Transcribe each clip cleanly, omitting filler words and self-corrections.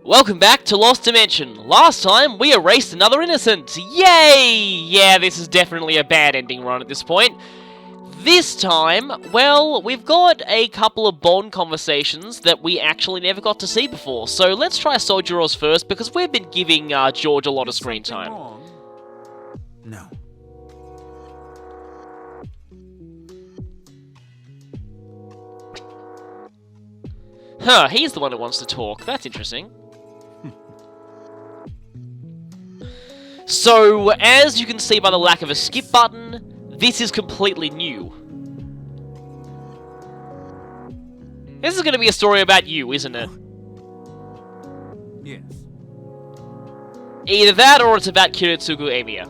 Welcome back to Lost Dimension. Last time, we erased another innocent. Yay! Yeah, this is definitely a bad ending run at this point. This time, well, we've got a couple of Bond conversations that we actually never got to see before. So let's try Soldier Oz first, because we've been giving George a lot of screen time. Wrong? No. Huh, he's the one who wants to talk. That's interesting. So, as you can see by the lack of a skip button, this is completely new. This is going to be a story about you, isn't it? Yes. Either that, or it's about Kiritsugu Emiya.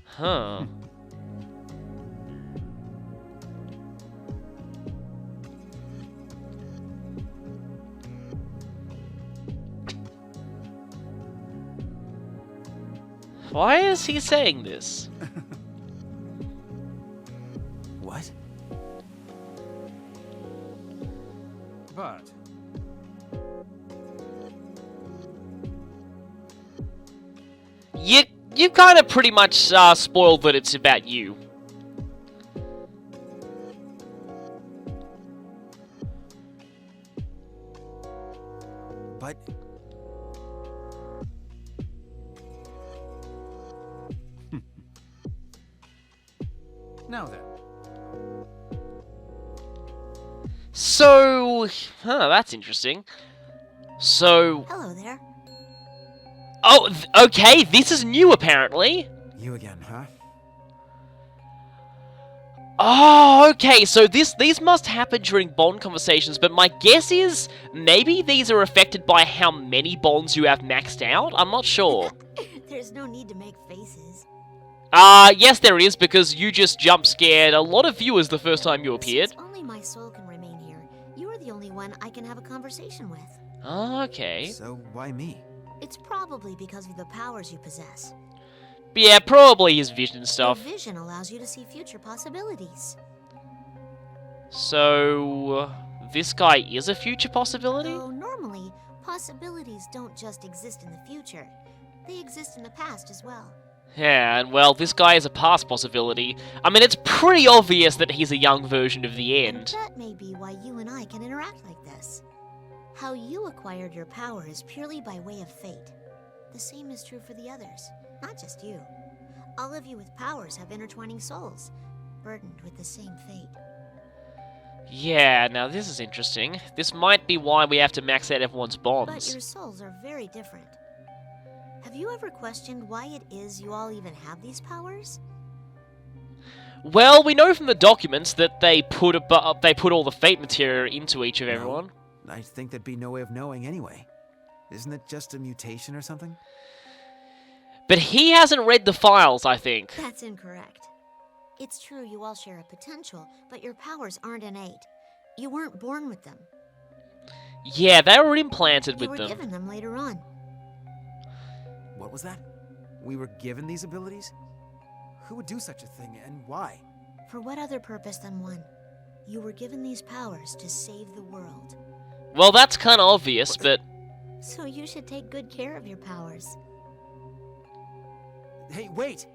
Huh. Why is he saying this? What? But You kind of pretty much spoiled that it's about you. But now then. So, that's interesting. So, Hello there. oh, okay, this is new apparently. You again, huh? Oh, okay, so these must happen during Bond conversations, but my guess is maybe these are affected by how many Bonds you have maxed out? I'm not sure. There's no need to make faces. Yes there is, because you just jump scared a lot of viewers the first time you appeared. Since only my soul can remain here, you are the only one I can have a conversation with. Okay. So why me? It's probably because of the powers you possess. Yeah, probably his vision and stuff. Your vision allows you to see future possibilities. So, this guy is a future possibility? Though normally, possibilities don't just exist in the future. They exist in the past as well. Yeah, and well, this guy is a past possibility. I mean, it's pretty obvious that he's a young version of the And end. that may be why you and I can interact like this. How you acquired your power is purely by way of fate. The same is true for the others, not just you. All of you with powers have intertwining souls, burdened with the same fate. Yeah, now this is interesting. This might be why we have to max out everyone's But bonds. your souls are very different. Have you ever questioned why it is you all even have these powers? Well, we know from the documents that they put all the fate material into each of No. everyone. I think there'd be no way of knowing anyway. Isn't it just a mutation or something? But he hasn't read the files, I think. That's incorrect. It's true you all share a potential, but your powers aren't innate. You weren't born with them. Yeah, they were implanted You with were them. given them later on. What was that? We were given these abilities? Who would do such a thing, and why? For what other purpose than one? You were given these powers to save the world. Well, that's kind of obvious, but... So you should take good care of your powers. Hey, wait!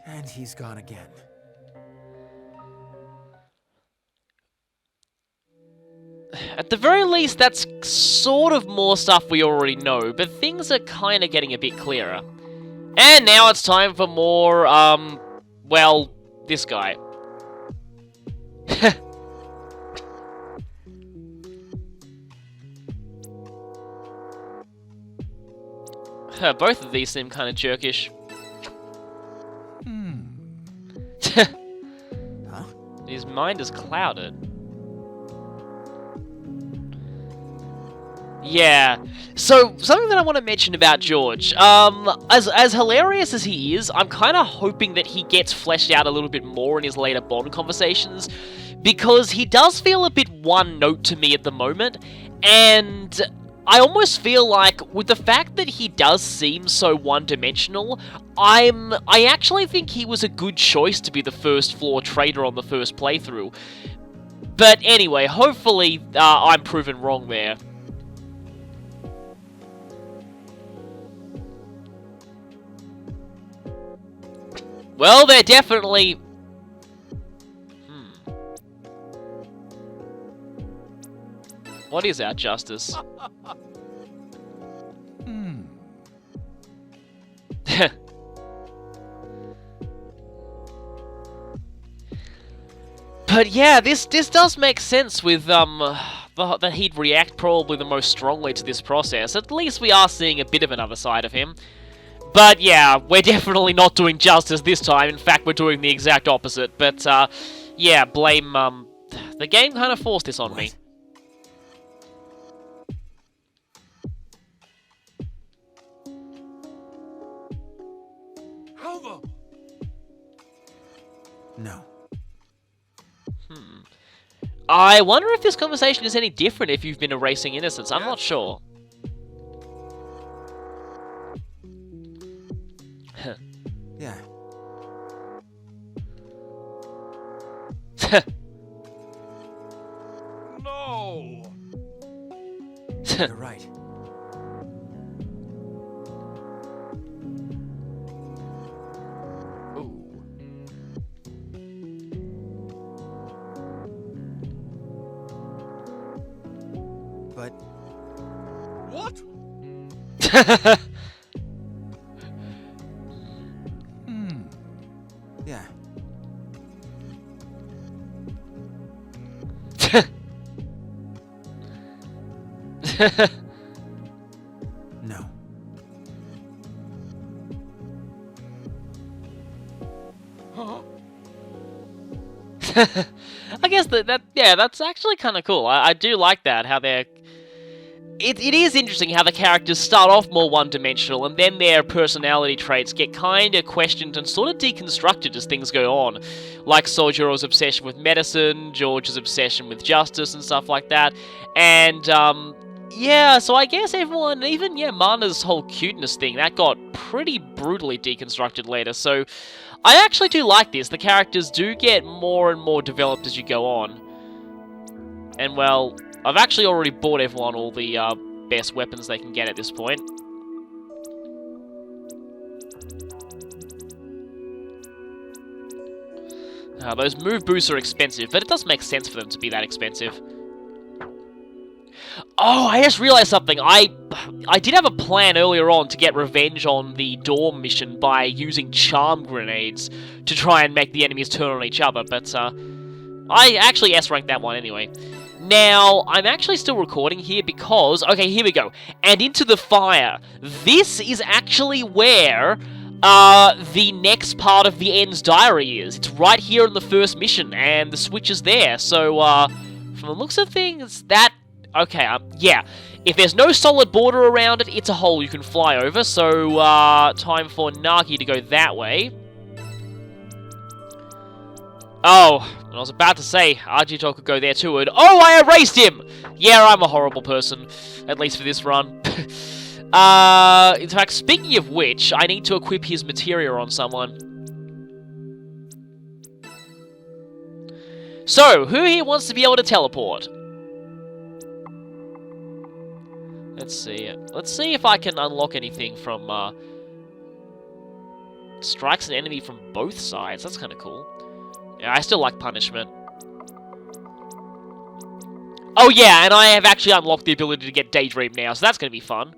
And he's gone again. At the very least, that's sort of more stuff we already know, but things are kind of getting a bit clearer. And now it's time for more, well, this guy. Both of these seem kind of jerkish. Huh? His mind is clouded. Yeah. So, something that I want to mention about George. As hilarious as he is, I'm kind of hoping that he gets fleshed out a little bit more in his later Bond conversations, because he does feel a bit one-note to me at the moment, and I almost feel like, with the fact that he does seem so one-dimensional, I actually think he was a good choice to be the first floor traitor on the first playthrough. But anyway, hopefully I'm proven wrong there. Well, they're definitely... What is our justice? But yeah, this does make sense with that he'd react probably the most strongly to this process. At least we are seeing a bit of another side of him. But yeah, we're definitely not doing justice this time. In fact, we're doing the exact opposite. But yeah, blame the game kind of forced this on me. No. I wonder if this conversation is any different if you've been erasing innocence. I'm not sure. Yeah. No! You're right. But... What? Yeah. No. I guess that's actually kind of cool. I do like that, how they're... It is interesting how the characters start off more one-dimensional, and then their personality traits get kind of questioned and sort of deconstructed as things go on. Like Sojiro's obsession with medicine, George's obsession with justice and stuff like that. And, yeah, so I guess everyone, even, yeah, Mana's whole cuteness thing, that got pretty brutally deconstructed later, so... I actually do like this. The characters do get more and more developed as you go on. And, well... I've actually already bought everyone all the best weapons they can get at this point. Those move boosts are expensive, but it does make sense for them to be that expensive. Oh, I just realized something. I did have a plan earlier on to get revenge on the dorm mission by using charm grenades to try and make the enemies turn on each other, but I actually S-ranked that one anyway. Now, I'm actually still recording here because... Okay, here we go. And into the fire. This is actually where the next part of the End's diary is. It's right here in the first mission, and the switch is there. So, from the looks of things, that... Okay, yeah. If there's no solid border around it, it's a hole you can fly over. So, time for Nagi to go that way. Oh, I was about to say, Ajito could go there too, and oh, I erased him! Yeah, I'm a horrible person, at least for this run. In fact, speaking of which, I need to equip his materia on someone. So, who here wants to be able to teleport? Let's see. Let's see if I can unlock anything from, strikes an enemy from both sides. That's kind of cool. Yeah, I still like punishment. Oh yeah, and I have actually unlocked the ability to get Daydream now, so that's going to be fun.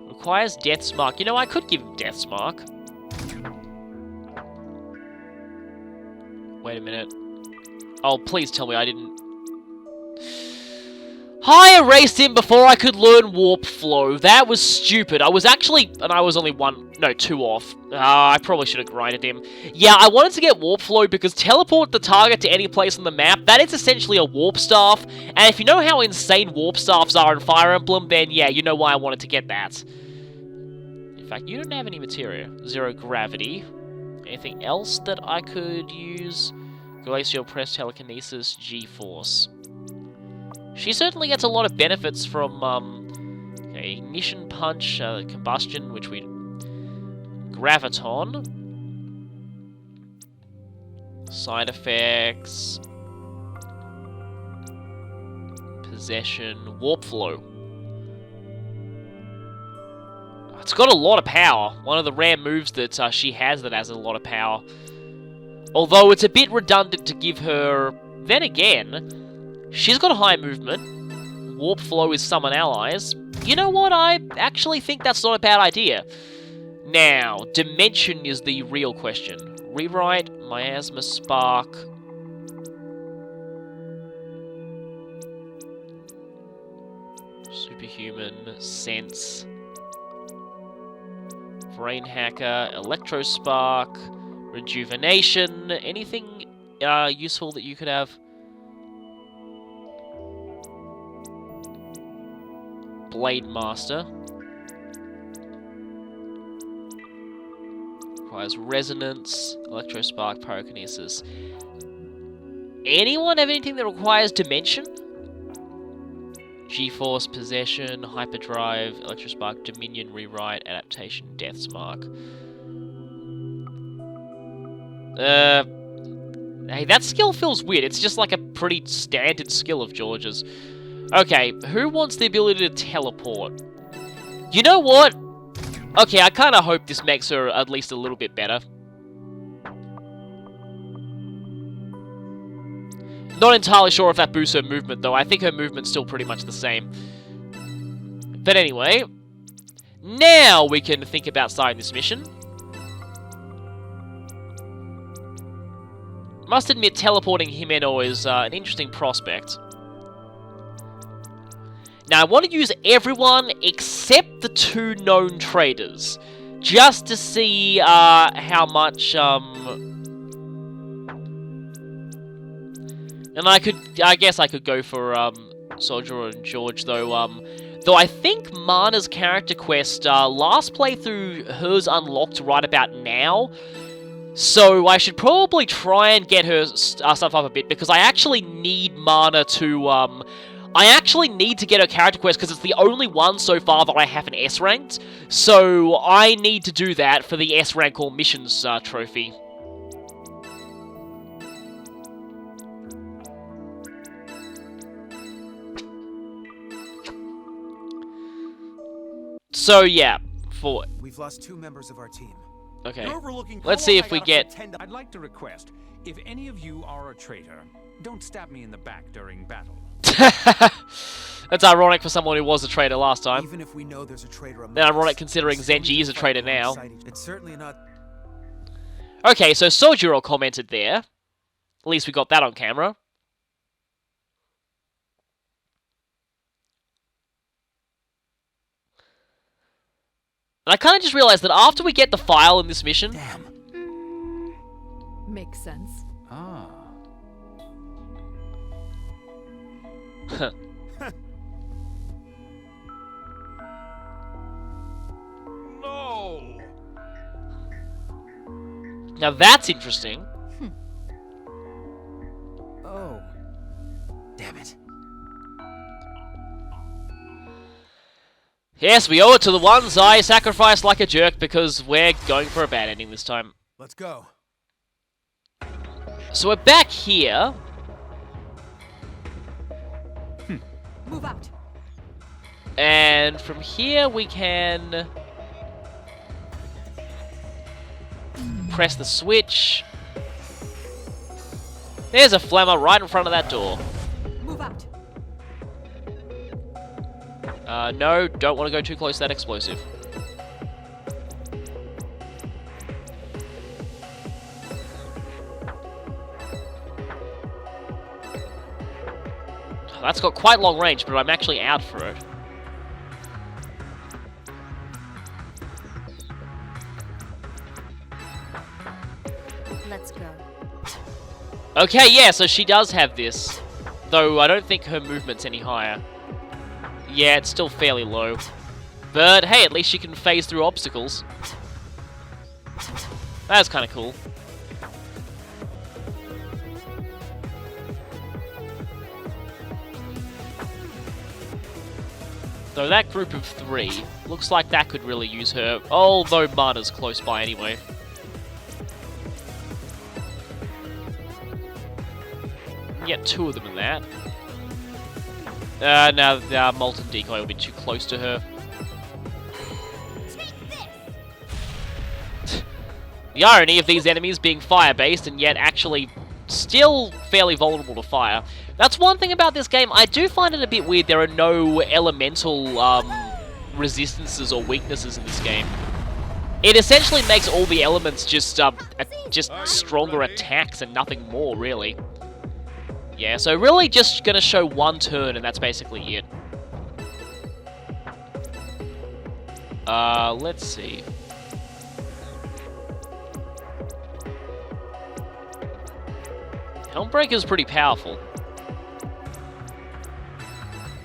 Requires Death's Mark. You know, I could give him Death's Mark. Wait a minute. Oh, please tell me I didn't... I erased him before I could learn Warp Flow. That was stupid. I was actually... And I was only two off. I probably should have grinded him. Yeah, I wanted to get Warp Flow because teleport the target to any place on the map, that is essentially a Warp Staff. And if you know how insane Warp Staffs are in Fire Emblem, then yeah, you know why I wanted to get that. In fact, you don't have any materia. 0 gravity. Anything else that I could use? Glacial Press, Telekinesis, G-Force. She certainly gets a lot of benefits from Okay, ignition punch, combustion, which we... Graviton. Side effects. Possession. Warp flow. It's got a lot of power. One of the rare moves that she has that has a lot of power. Although it's a bit redundant to give her... Then again, she's got a high movement. Warp flow is summon allies. You know what? I actually think that's not a bad idea. Now, dimension is the real question. Rewrite, miasma spark. Superhuman, sense. Brain hacker, electro spark, rejuvenation. Anything useful that you could have? Blade master. Requires resonance, electro spark, pyrokinesis. Anyone have anything that requires dimension? G-force, possession, hyperdrive, electro spark, dominion, rewrite, adaptation, death's mark. Hey, that skill feels weird. It's just like a pretty standard skill of George's. Okay, who wants the ability to teleport? You know what? Okay, I kind of hope this makes her at least a little bit better. Not entirely sure if that boosts her movement, though. I think her movement's still pretty much the same. But anyway, now we can think about starting this mission. Must admit, teleporting Himeno is an interesting prospect. Now, I want to use everyone except the 2 known traitors, just to see how much... And I guess I could go for Soldier and George, though I think Mana's character quest, last playthrough, hers unlocked right about now. So I should probably try and get her stuff up a bit, because I actually need Mana to, I actually need to get her character quest, because it's the only one so far that I haven't S-ranked. So I need to do that for the S-rank all missions trophy. So yeah, We've lost 2 members of our team. Okay. Overlooking Let's see if we get... I'd like to request, if any of you are a traitor, don't stab me in the back during battle. That's ironic for someone who was a traitor last time. Even if we know there's a traitor among Then us, ironic considering Zenji is a traitor now. It's certainly not... Okay, so Sojiro commented there. At least we got that on camera. And I kind of just realized that after we get the file in this mission... Damn. Makes sense. Ah. No! Now that's interesting. Oh. Damn it. Yes, we owe it to the ones I sacrificed like a jerk because we're going for a bad ending this time. Let's go. So we're back here. Move out. And from here we can press the switch. There's a flammer right in front of that door. Move out. No, don't want to go too close to that explosive. That's got quite long range, but I'm actually out for it. Let's go. Okay, yeah, so she does have this. Though I don't think her movement's any higher. Yeah, it's still fairly low. But hey, at least she can phase through obstacles. That's kind of cool. Though that group of 3 looks like that could really use her, although Marta's close by anyway. Get 2 of them in that. No, the Molten Decoy will be too close to her. The irony of these enemies being fire-based and yet actually still fairly vulnerable to fire. That's one thing about this game. I do find it a bit weird there are no elemental resistances or weaknesses in this game. It essentially makes all the elements just stronger attacks and nothing more, really. Yeah, so really just gonna show 1 turn and that's basically it. Let's see. Helmbreaker's pretty powerful.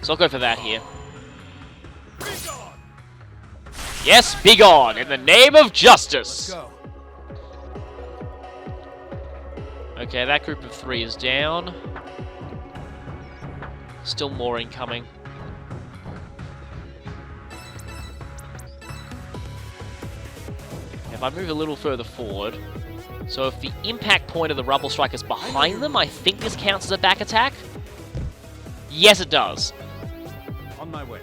So I'll go for that here. Yes, be gone, in the name of justice! Let's go. Okay, that group of 3 is down. Still more incoming. If I move a little further forward, so if the impact point of the Rubble Strike is behind them, I think this counts as a back attack? Yes, it does. On my way.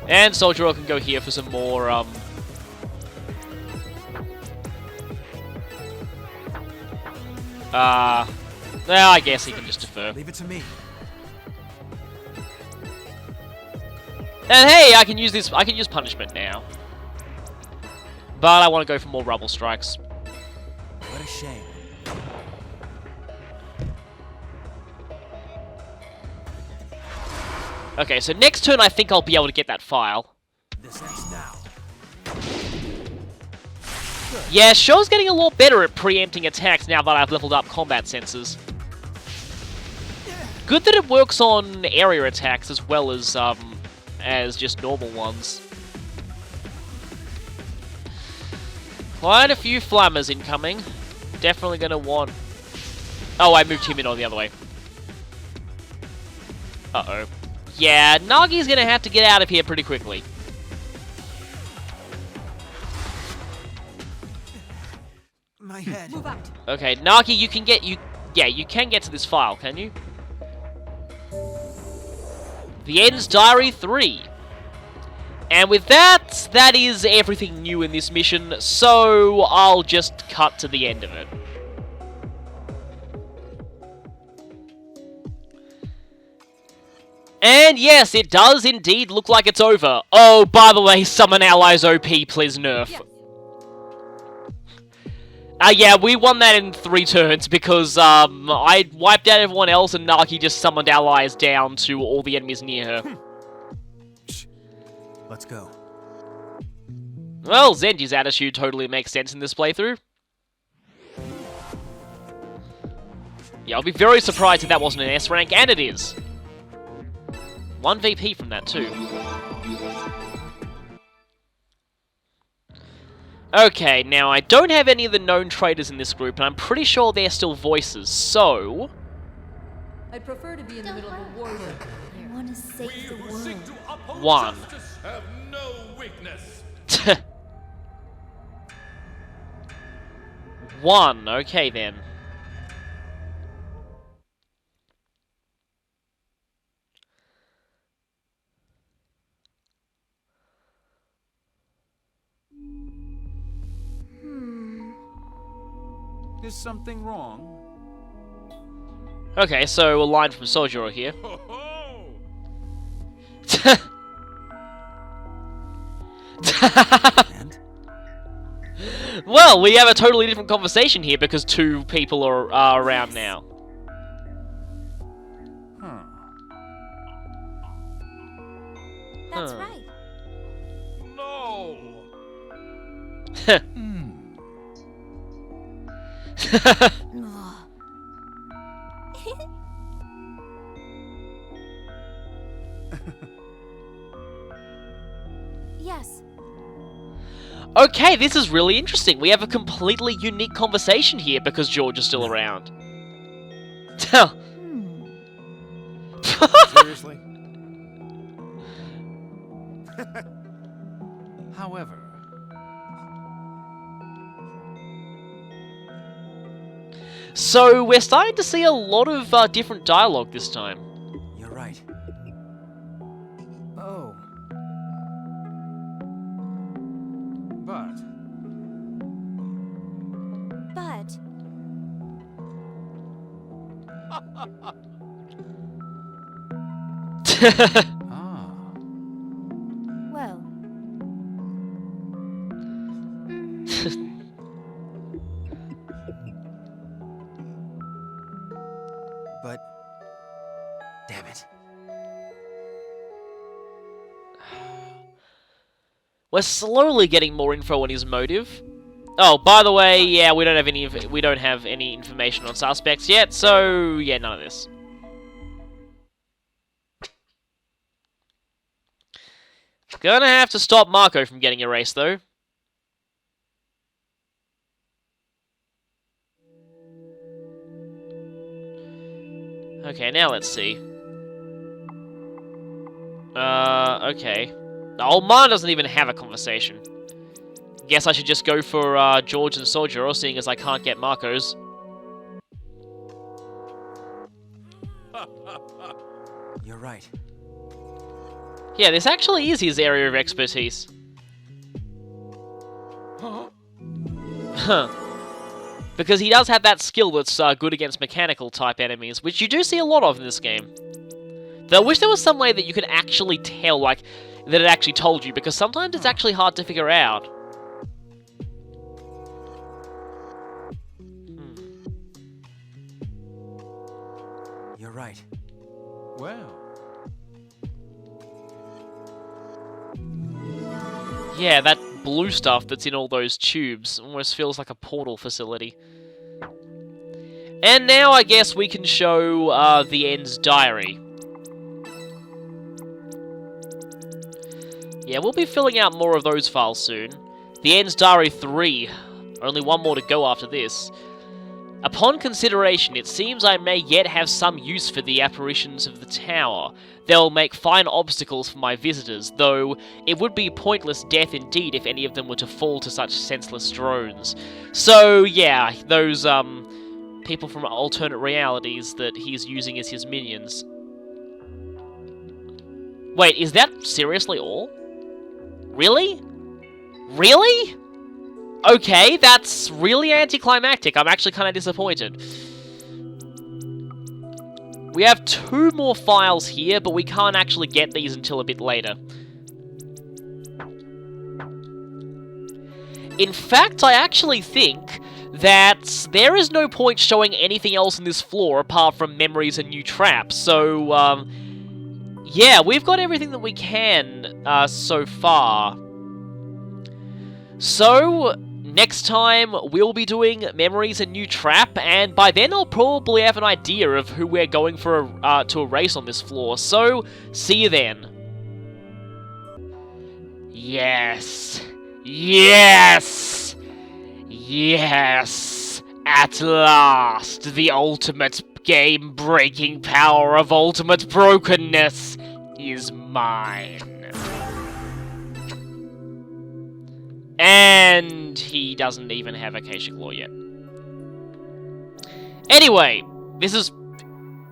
And Soldier can go here for some more, well, I guess he can just defer. Leave it to me. And hey, I can use punishment now. But I want to go for more Rubble Strikes. What a shame. Okay, so next turn I think I'll be able to get that file. This ends now. Yeah, Show's getting a lot better at preempting attacks now that I've leveled up combat sensors. Good that it works on area attacks as well as just normal ones. Quite a few flammers incoming. Definitely gonna want... Oh, I moved him in on the other way. Uh-oh. Yeah, Nagi's gonna have to get out of here pretty quickly. My head. Move out. Okay, Nagi, you can get yeah, you can get to this file, can you? The End's Diary 3. And with that, that is everything new in this mission, so I'll just cut to the end of it. And yes, it does indeed look like it's over. Oh, by the way, summon allies OP, please nerf. Yes. Yeah, we won that in 3 turns because I wiped out everyone else and Naki just summoned allies down to all the enemies near her. Let's go. Well, Zenji's attitude totally makes sense in this playthrough. Yeah, I'll be very surprised if that wasn't an S rank, and it is. 1 VP from that too. Okay, now I don't have any of the known traitors in this group, and I'm pretty sure they're still voices, so... I'd prefer to be in the middle of a war zone. I want to save the world. 1. Have no weakness. 1, okay then. Is something wrong? Okay, so a line from Soldier here. Ho ho! And? Well, we have a totally different conversation here because 2 people are around now. Huh. That's Huh. right. No! Ugh. Yes. Okay, this is really interesting. We have a completely unique conversation here because George is still around. Seriously? However, So we're starting to see a lot of different dialogue this time. You're right. Oh, but But ah, well, but damn it. We're slowly getting more info on his motive. Oh, by the way, yeah, we don't have any information on suspects yet, so yeah, none of this. Gonna have to stop Marco from getting erased, though. Okay, now let's see. Okay. Old Man doesn't even have a conversation. Guess I should just go for George and Soldier, seeing as I can't get Marco's. You're right. Yeah, this actually is his area of expertise. Huh. Because he does have that skill that's good against mechanical type enemies, which you do see a lot of in this game. Though I wish there was some way that you could actually tell, like, that it actually told you, because sometimes it's actually hard to figure out. You're right. well, Yeah, that blue stuff that's in all those tubes almost feels like a portal facility. And now I guess we can show the End's diary. Yeah, we'll be filling out more of those files soon. The End's Diary 3. Only one more to go after this. Upon consideration, it seems I may yet have some use for the apparitions of the tower. They'll make fine obstacles for my visitors, though it would be pointless death indeed if any of them were to fall to such senseless drones. So, yeah, those, people from alternate realities that he's using as his minions. Wait, is that seriously all? Really? Really? Okay, that's really anticlimactic. I'm actually kind of disappointed. We have 2 more files here, but we can't actually get these until a bit later. In fact, I actually think that there is no point showing anything else in this floor apart from memories and new traps. So, yeah, we've got everything that we can so far. So, next time we'll be doing Memories and New Trap, and by then I'll probably have an idea of who we're going for to erase on this floor. So, see you then. Yes! Yes! Yes! At last, the ultimate game-breaking power of ultimate brokenness is mine. And he doesn't even have Acacia Claw yet. Anyway, this is...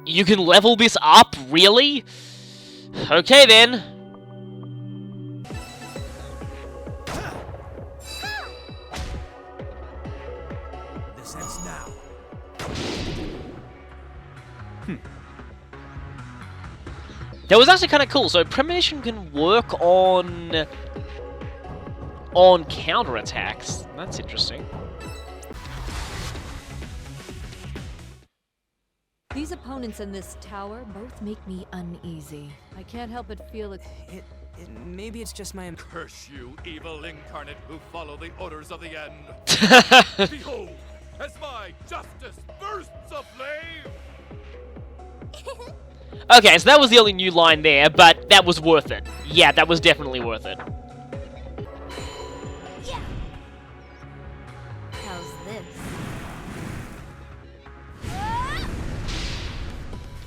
You can level this up, really? Okay then. This ends now. That was actually kind of cool. So Premonition can work on counterattacks. That's interesting. These opponents in this tower both make me uneasy. I can't help but feel Maybe it's just my... Curse you, evil incarnate who follow the orders of the end. Behold, as my justice bursts aflame. Okay, so that was the only new line there, but that was worth it. Yeah, that was definitely worth it. how's this?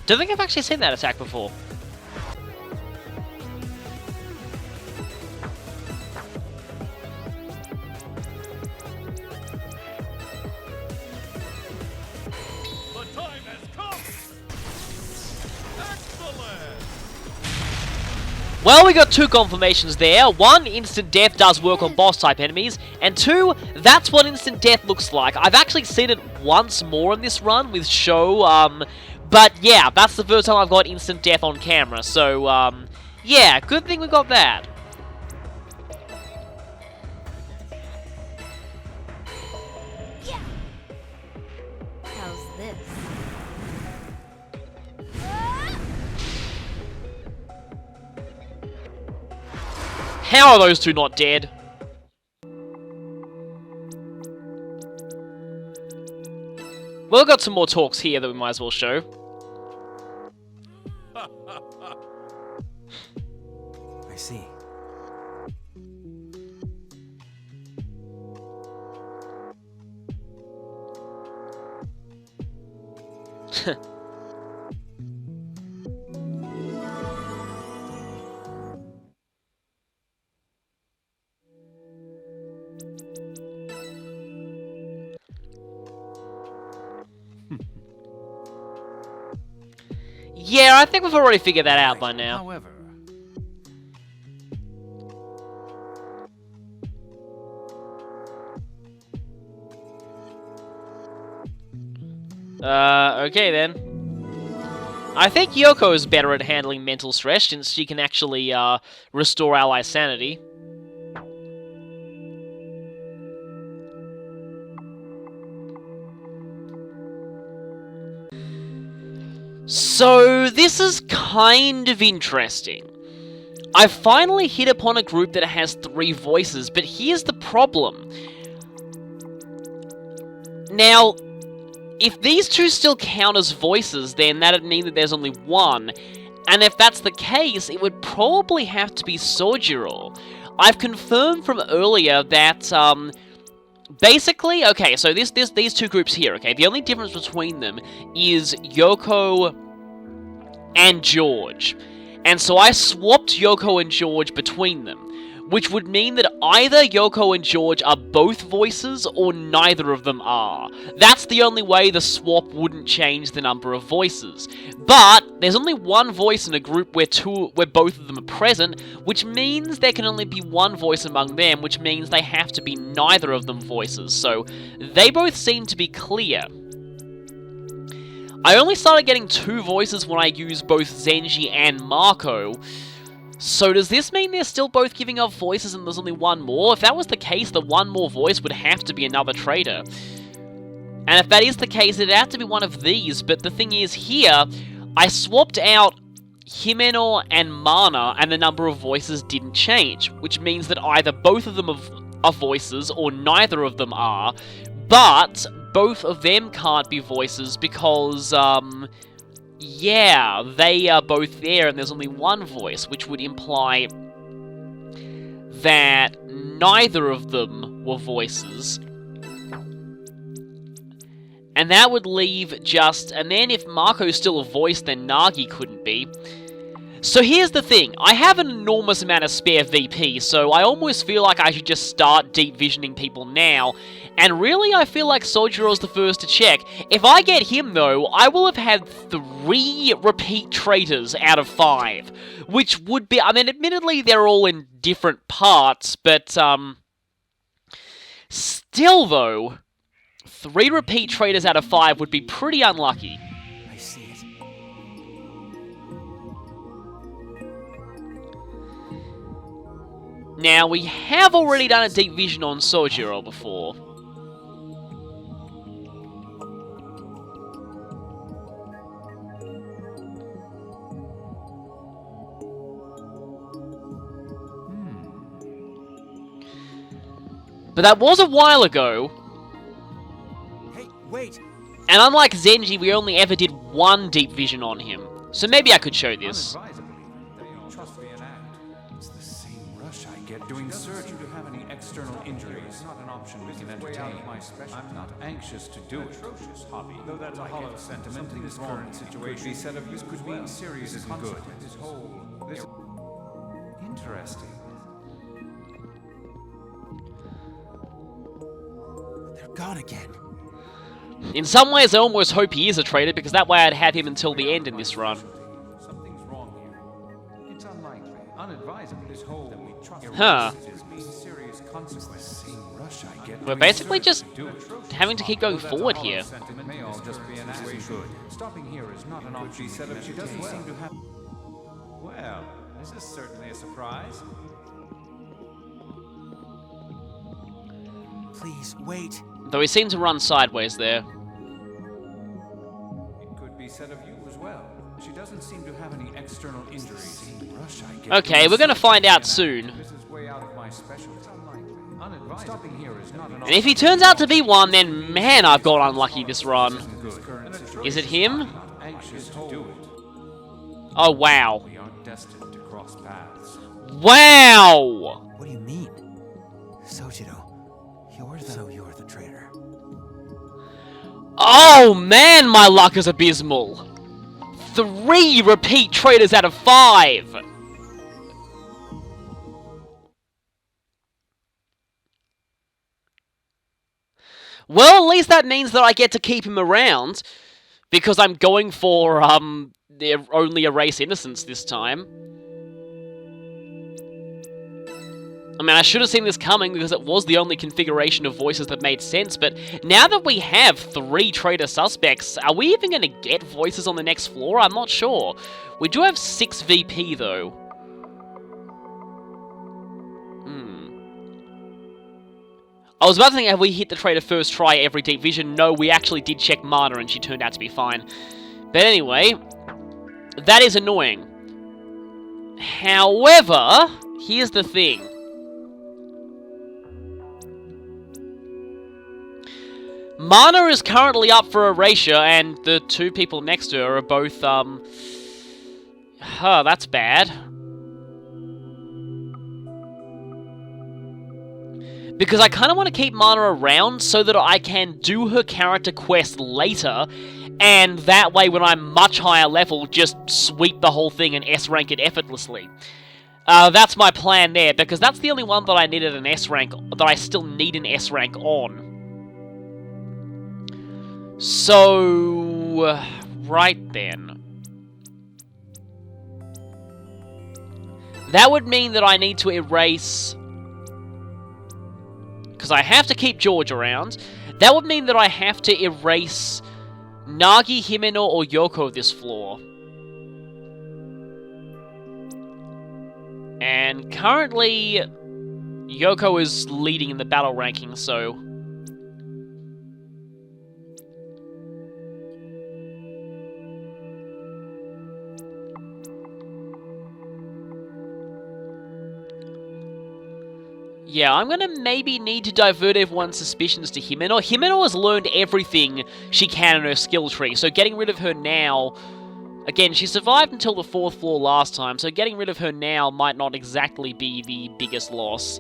Don't think I've actually seen that attack before. Well, we got 2 confirmations there. 1, instant death does work on boss-type enemies. And 2, that's what instant death looks like. I've actually seen it once more in this run with Show, but yeah, that's the first time I've got instant death on camera. So, yeah, good thing we got that. How's this? How are those 2 not dead? Well, we've got some more talks here that we might as well show. I see. Yeah, I think we've already figured that out by now. However, Okay then. I think Yoko is better at handling mental stress since she can actually, restore ally sanity. So, this is kind of interesting. I finally hit upon a group that has 3 voices, but here's the problem. Now, if these 2 still count as voices, then that'd mean that there's only 1. And if that's the case, it would probably have to be Sojiro. I've confirmed from earlier that, basically, okay, so these 2 groups here, okay, the only difference between them is Yoko and George. And so I swapped Yoko and George between them, which would mean that either Yoko and George are both voices or neither of them are. That's the only way the swap wouldn't change the number of voices. But there's only 1 voice in a group where both of them are present, which means there can only be 1 voice among them, which means they have to be neither of them voices. So they both seem to be clear. I only started getting 2 voices when I used both Zenji and Marco. So does this mean they're still both giving off voices and there's only 1 more? If that was the case, the 1 more voice would have to be another traitor. And if that is the case, it'd have to be one of these, but the thing is here, I swapped out Himeno and Mana and the number of voices didn't change, which means that either both of them are voices or neither of them are, but both of them can't be voices because, yeah, they are both there and there's only 1 voice, which would imply that neither of them were voices. And that would leave just... And then if Marco's still a voice, then Nagi couldn't be. So here's the thing. I have an enormous amount of spare VP, so I almost feel like I should just start deep visioning people now. And really, I feel like Sojiro's the first to check. If I get him, though, I will have had 3 repeat traitors out of 5. Which would be... I mean, admittedly, they're all in different parts, but, still, though, 3 repeat traitors out of 5 would be pretty unlucky. I see it. Now, we have already done a deep vision on Sojiro before. But that was a while ago. Hey, wait! And unlike Zenji, we only ever did 1 deep vision on him. So maybe I could show this. unadvisably, they trust me an act. It's the same rush I get doing surgery. To have any external injuries, not an option we can entertain. I'm not anxious to do it. Atrocious hobby. Though that's a hollow sentiment in this current situation. This could be serious isn't good. This interesting. They're gone again. In some ways, I almost hope he is a traitor, because that way I'd have him until the end in this run. Something's wrong here. It's unlikely. unadvisable. This whole Huh. serious consequence. We're basically just having to keep going forward here. Sentiment may all just be an good. Stopping here is not an option. She does seem to have. Well, this is certainly a surprise. Please, wait. Though he seemed to run sideways there. It could be said of you as well. She doesn't seem to have any external injuries. Okay, we're gonna find out soon. This is way out of my specialty. Unadvisable. Stopping here is not an And if he turns out to be one, then man, I've got unlucky this run. good. Is it him? Anxious to do it. Oh, wow. We aren't destined to cross paths. Wow! What do you mean? Sojiro, you're the traitor. Oh man, my luck is abysmal. 3 repeat traitors out of 5. Well, at least that means that I get to keep him around, because I'm going for, only erase innocence this time. I mean, I should have seen this coming because it was the only configuration of voices that made sense, but now that we have 3 traitor suspects, are we even going to get voices on the next floor? I'm not sure. We do have 6 VP, though. I was about to think, have we hit the traitor first try every deep vision? No, we actually did check Mana and she turned out to be fine. But anyway, that is annoying. However, here's the thing. Mana is currently up for erasure, and the 2 people next to her are both, that's bad. Because I kind of want to keep Mana around so that I can do her character quest later, and that way when I'm much higher level, just sweep the whole thing and S-rank it effortlessly. That's my plan there, because that's the only one that I needed an S-rank, that I still need an S-rank on. So, right then. That would mean that I need to erase... because I have to keep George around. That would mean that I have to erase Nagi, Himeno, or Yoko this floor. And currently, Yoko is leading in the battle ranking, so... yeah, I'm gonna maybe need to divert everyone's suspicions to Himeno. Himeno has learned everything she can in her skill tree, so getting rid of her now... again, she survived until the 4th floor last time, so getting rid of her now might not exactly be the biggest loss.